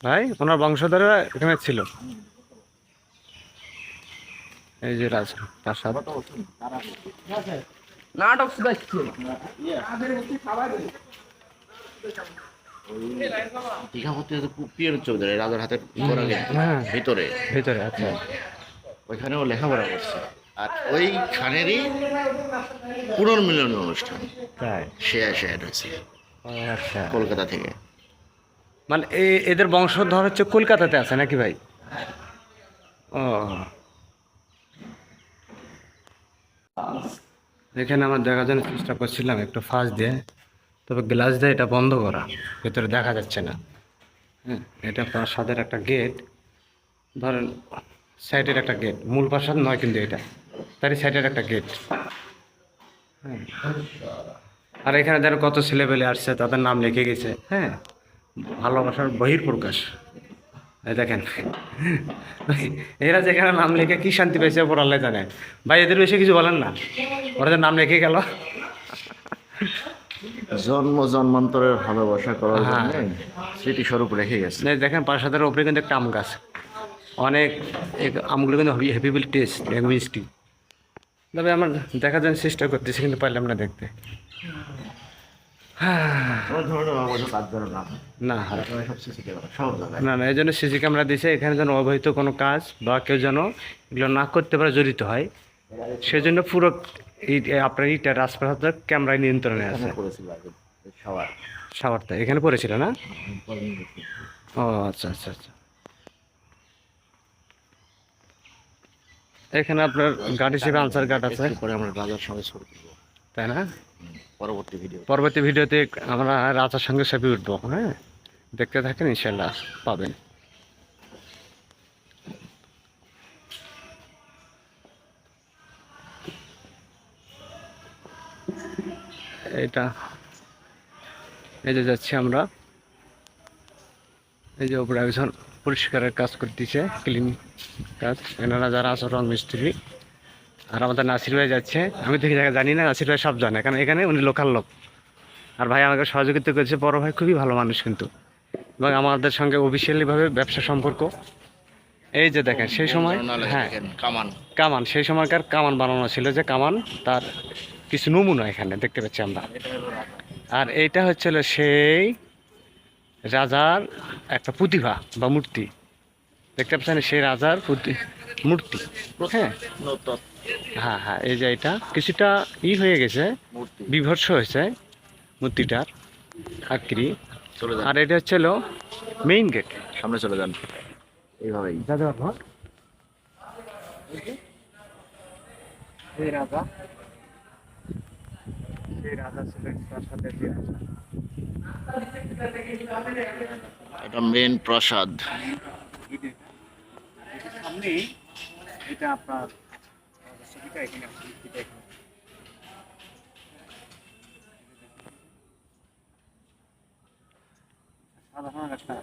ভাই ওনার বংশধররা এখানে ছিল। এই যে রাজপ্রাসাদ। নাটক শুধাচ্ছি। দীঘাপতি পিএম চৌধুরী রাজার হাতে করা কিন্তু হ্যাঁ ভিতরে ভিতরে আচ্ছা। ওইখানেও লেখাপড়া করছে। আর ওই খানেরই পুনর্মিলনী অনুষ্ঠান তাই শেয়ার হয়েছে ও আচ্ছা, কলকাতা থেকে। মানে এদের বংশধর হচ্ছে কলকাতাতে আছে নাকি ভাই? ও এখানে আমার দেখার জন্য চেষ্টা করছিলাম একটু ফাঁস দিয়ে, তবে গ্লাস দিয়ে এটা বন্ধ করা, ভেতরে দেখা যাচ্ছে না। হ্যাঁ, এটা প্রাসাদের একটা গেট, ধরেন সাইডের একটা গেট, মূল প্রাসাদ নয় কিন্তু এটা, তারই সাইডের একটা গেট। হ্যাঁ, আর এখানে যেন কত ছেলেপেলে আসছে, তাদের নাম লিখে গেছে। হ্যাঁ, ভালোবাসার বহিঃপ্রকাশ। এই দেখেন, এরা যেখানে নাম লিখে কি শান্তি পেয়েছে ওপর আল্লাহ জানে। ভাই এদের বেশি কিছু বলেন না, ওরা যে নাম লিখে গেল। জন্ম জন্মান্তরের ভালোবাসা করার হ্যাঁ। জন্য স্মৃতিস্বরূপ রেখে গেছে। এই দেখেন প্রাসাদের ওপরে কিন্তু একটা আম গাছ, অনেক আমগুলো কিন্তু হেভিবিল টেস্ট এবং মিষ্টি। তবে আমার দেখার জন্য চেষ্টা করতেছি কিন্তু পারলাম না দেখতে। কোনো ধরনের অবৈধ কাজ যেন না হয়। না হয় একেবারে সব সিসি ক্যামেরা সব জায়গায়। না, এই জন্য সিসি ক্যামেরা দিয়েছে এখানে, যেন অবৈধ কোনো কাজ বা কেউ যেন এগুলো না করতে পারে, জড়িত হয়, সেজন্য পুরো আপনার ইটা রাজপ্রাসাদের ক্যামেরায় নিয়ন্ত্রণে আছে। এখানে করেছিল আগে সবার। সাভারটা এখানে পড়েছিল না? ও আচ্ছা আচ্ছা আচ্ছা। এখানে আপনার গার্ড হিসেবে আনসার গার্ড আছে, একটু পরে আমরা রাজার সঙ্গে ছবি তুলবো তাই না? পরবর্তী ভিডিও। পরবর্তী ভিডিওতে আমরা রাজার সঙ্গে ছবি উঠবো। হ্যাঁ, দেখতে থাকেন, ইনশাল্লাহ পাবেন। এটা এই যে যাচ্ছি আমরা, এই যে উপরে একজন পরিষ্কারের কাজ করতেছে, ক্লিন কাজ, এনারা যারা আছে রং মিস্ত্রি। আর আমাদের নাসির ভাই যাচ্ছে, আমি দেখি জায়গা জানি না, নাসির ভাই সব জানে, কারণ এখানে উনি লোকাল লোক। আর ভাই আমাকে সহযোগিতা করেছে, বড় ভাই খুবই ভালো মানুষ কিন্তু, এবং আমাদের সঙ্গে অফিসিয়ালিভাবে ব্যবসা সম্পর্ক। এই যে দেখেন সেই সময়, হ্যাঁ কামান কামান, সেই সময়কার কামান বানানো ছিল, যে কামান তার কিছু নমুনা এখানে দেখতে পাচ্ছি আমরা। আর এইটা হচ্ছিল সেই রাজার একটা প্রতিভা বা মূর্তি, দেখতে পাচ্ছেন সেই রাজার মূর্তি। হ্যাঁ হ্যাঁ হ্যাঁ, এই যে এটা কিছুটা হয়ে গেছে, মূর্তি বিভৎস হয়েছে মূর্তিটার আকৃতি। চলে যান, আর এটা হচ্ছিল মেইন গেট। সামনে চলে যান এইভাবেই। এই রাজা, এই রাজা ছিলেন প্রাসাদের যে রাজা। এটা মেন প্রাসাদ। সামনে এটা আপনার ছবিটা এখানে আছে, মূর্তিটা এখানে। সাধারণ একটা